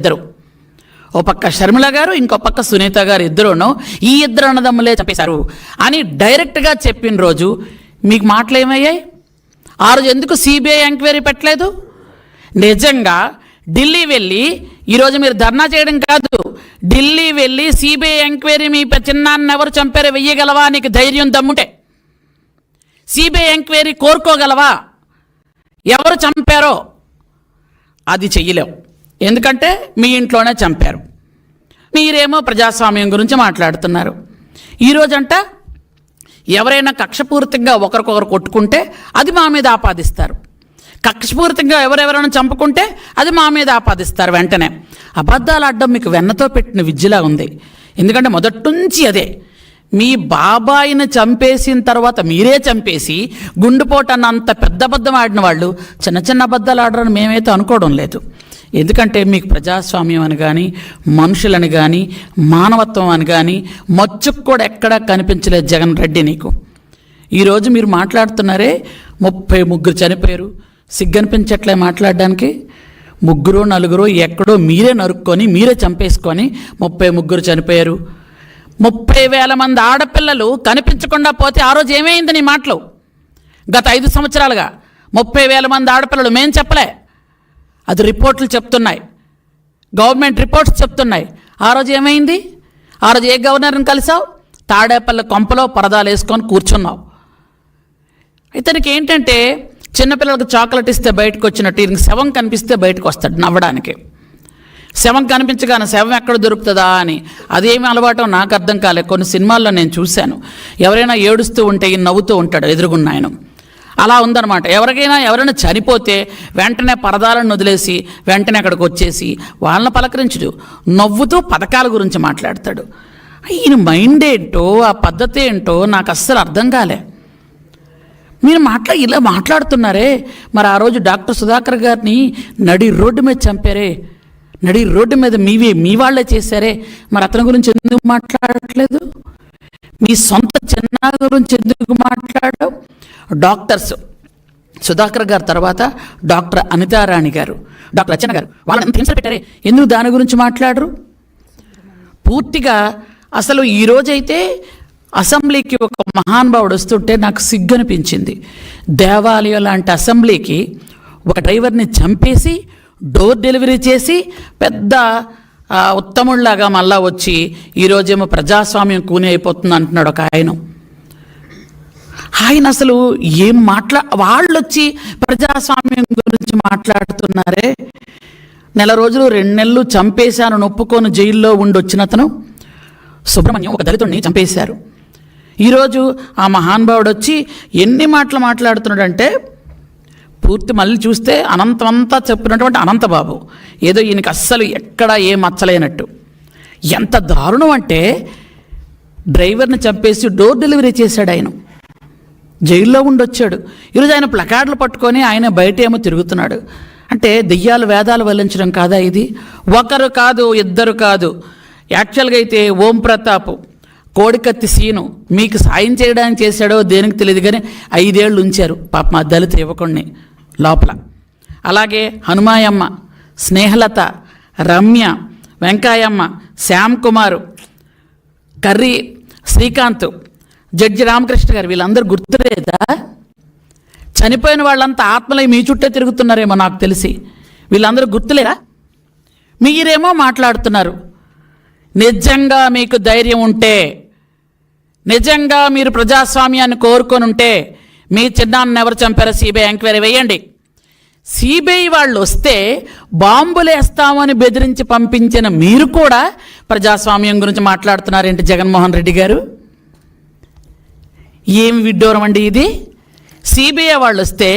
ఇద్దరు, ఓ పక్క షర్మిల గారు, ఇంకో పక్క సునీత గారు, ఇద్దరును ఈ ఇద్దరు అన్నదమ్ములే చంపేశారు అని డైరెక్ట్గా చెప్పిన రోజు మీకు మాటలు ఏమయ్యాయి? ఆ రోజు ఎందుకు సిబిఐ ఎంక్వైరీ పెట్టలేదు? నిజంగా ఢిల్లీ వెళ్ళి ఈరోజు మీరు ధర్నా చేయడం కాదు, ఢిల్లీ వెళ్ళి సిబిఐ ఎంక్వైరీ మీ చిన్నాన్ని ఎవరు చంపారో వెయ్యగలవా? నీకు ధైర్యం దమ్ముంటే సిబిఐ ఎంక్వైరీ కోరుకోగలవా? ఎవరు చంపారో అది చెయ్యలేవు, ఎందుకంటే మీ ఇంట్లోనే చంపారు. మీరేమో ప్రజాస్వామ్యం గురించి మాట్లాడుతున్నారు. ఈరోజంట ఎవరైనా కక్షపూరితంగా ఒకరికొకరు కొట్టుకుంటే అది మా మీద ఆపాదిస్తారు, కక్షపూరితంగా ఎవరెవరైనా చంపుకుంటే అది మా మీద ఆపాదిస్తారు. వెంటనే అబద్ధాలు ఆడడం మీకు వెన్నతో పెట్టిన విద్యలా ఉంది. ఎందుకంటే మొదటి నుంచి అదే. మీ బాబాయిని చంపేసిన తర్వాత మీరే చంపేసి గుండెపోటు అన్నంత పెద్ద అబద్ధం ఆడిన వాళ్ళు చిన్న చిన్న అబద్ధాలు ఆడరని మేమైతే అనుకోవడం లేదు. ఎందుకంటే మీకు ప్రజాస్వామ్యం అని కానీ, మనుషులని కానీ, మానవత్వం అని కానీ మచ్చుకు కూడా ఎక్కడా కనిపించలేదు జగన్ రెడ్డి నీకు. ఈరోజు మీరు మాట్లాడుతున్నారే 33 చనిపోయారు, సిగ్గనిపించట్లే మాట్లాడడానికి. 3 4 ఎక్కడో మీరే నరుక్కొని మీరే చంపేసుకొని 33 చనిపోయారు. 30,000 మంది ఆడపిల్లలు కనిపించకుండా పోతే ఆ రోజు ఏమైంది నీ మాటలు? గత 5 సంవత్సరాలుగా 30,000 మంది ఆడపిల్లలు మేం చెప్పలే, అది రిపోర్ట్లు చెప్తున్నాయి, గవర్నమెంట్ రిపోర్ట్స్ చెప్తున్నాయి. ఆ రోజు ఏమైంది? ఆ రోజు ఏ గవర్నర్ని కలిసావు? తాడేపల్లి కొంపలో పరదాలు వేసుకొని కూర్చున్నావు. ఇతనికి ఏంటంటే చిన్నపిల్లలకు చాక్లెట్ ఇస్తే బయటకు వచ్చినట్టు ఈయనకి శవం కనిపిస్తే బయటకు వస్తాడు నవ్వడానికి. శవం కనిపించగానే శవం ఎక్కడ దొరుకుతుందా అని అదేమి అలవాటో నాకు అర్థం కాలే. కొన్ని సినిమాల్లో నేను చూశాను, ఎవరైనా ఏడుస్తూ ఉంటే ఈయన నవ్వుతూ ఉంటాడు ఎదురుగున్న ఆయన. అలా ఉందన్నమాట. ఎవరైనా చనిపోతే వెంటనే పరదాలను వదిలేసి వెంటనే అక్కడికి వచ్చేసి వాళ్ళని పలకరించడు, నవ్వుతూ పథకాల గురించి మాట్లాడతాడు. ఈయన మైండ్ ఏంటో ఆ పద్ధతి ఏంటో నాకు అస్సలు అర్థం కాలే. మీరు ఇలా మాట్లాడుతున్నారే, మరి ఆ రోజు డాక్టర్ సుధాకర్ గారిని నడి రోడ్డు మీద చంపారే, నడి రోడ్డు మీద మీ వాళ్ళే చేశారే, మరి అతని గురించి ఎందుకు మాట్లాడట్లేదు? మీ సొంత చిన్న గురించి ఎందుకు మాట్లాడవు? డాక్టర్స్ సుధాకర్ గారు తర్వాత డాక్టర్ అనితారాణి గారు, డాక్టర్ అర్చన గారు, వాళ్ళని ఎంత హింస పెట్టారే, ఎందుకు దాని గురించి మాట్లాడరు? పూర్తిగా అసలు ఈరోజైతే అసెంబ్లీకి ఒక మహానుభావుడు వస్తుంటే నాకు సిగ్గనిపించింది. దేవాలయం లాంటి అసెంబ్లీకి ఒక డ్రైవర్ని చంపేసి డోర్ డెలివరీ చేసి పెద్ద ఉత్తముళ్లాగా మళ్ళా వచ్చి ఈరోజేమో ప్రజాస్వామ్యం కూని అయిపోతుంది అంటున్నాడు ఒక ఆయన అసలు ఏం వాళ్ళు వచ్చి ప్రజాస్వామ్యం గురించి మాట్లాడుతున్నారే. 4 రోజులు 2 నెలలు చంపేశాను నొప్పుకొని జైల్లో ఉండొచ్చిన అతను సుబ్రహ్మణ్యం ఒక దళితుడిని చంపేశారు. ఈరోజు ఆ మహానుభావుడు వచ్చి ఎన్ని మాటలు మాట్లాడుతున్నాడంటే పూర్తి మళ్ళీ చూస్తే అనంతమంతా చెప్పినటువంటి అనంతబాబు ఏదో ఈయనకి అస్సలు ఎక్కడ ఏ మచ్చలేనట్టు. ఎంత దారుణం అంటే డ్రైవర్ని చంపేసి డోర్ డెలివరీ చేశాడు ఆయన, జైల్లో ఉండొచ్చాడు. ఈరోజు ఆయన ప్లకార్డులు పట్టుకొని ఆయన బయట ఏమో తిరుగుతున్నాడు. అంటే దెయ్యాలు వేదాలు వల్లించడం కాదా ఇది? ఒకరు కాదు, ఇద్దరు కాదు. యాక్చువల్గా అయితే ఓం ప్రతాప్, కోడికత్తి సీను మీకు సాయం చేయడానికి చేశాడో దేనికి తెలియదు కానీ 5 ఏళ్ళు ఉంచారు పాప మా దళిత యువకుడిని లోపల. అలాగే హనుమాయమ్మ, స్నేహలత, రమ్య, వెంకాయమ్మ, శ్యామ్ కుమారు, కర్రీ శ్రీకాంత్, జడ్జి రామకృష్ణ గారు, వీళ్ళందరూ గుర్తులేదా? చనిపోయిన వాళ్ళంతా ఆత్మలై మీ చుట్టే తిరుగుతున్నారేమో నాకు తెలిసి. వీళ్ళందరూ గుర్తులేరా? మీరేమో మాట్లాడుతున్నారు. నిజంగా మీకు ధైర్యం ఉంటే, నిజంగా మీరు ప్రజాస్వామ్యాన్ని కోరుకొని ఉంటే మీ చిన్నాన్ని ఎవరు చంపారో సిబిఐ ఎంక్వైరీ వేయండి. సిబిఐ వాళ్ళు వస్తే బాంబులేస్తామని బెదిరించి పంపించిన మీరు కూడా ప్రజాస్వామ్యం గురించి మాట్లాడుతున్నారేంటి జగన్మోహన్ రెడ్డి గారు? ఏమి విడ్డూరం అండి ఇది? సిబిఐ వాళ్ళు వస్తే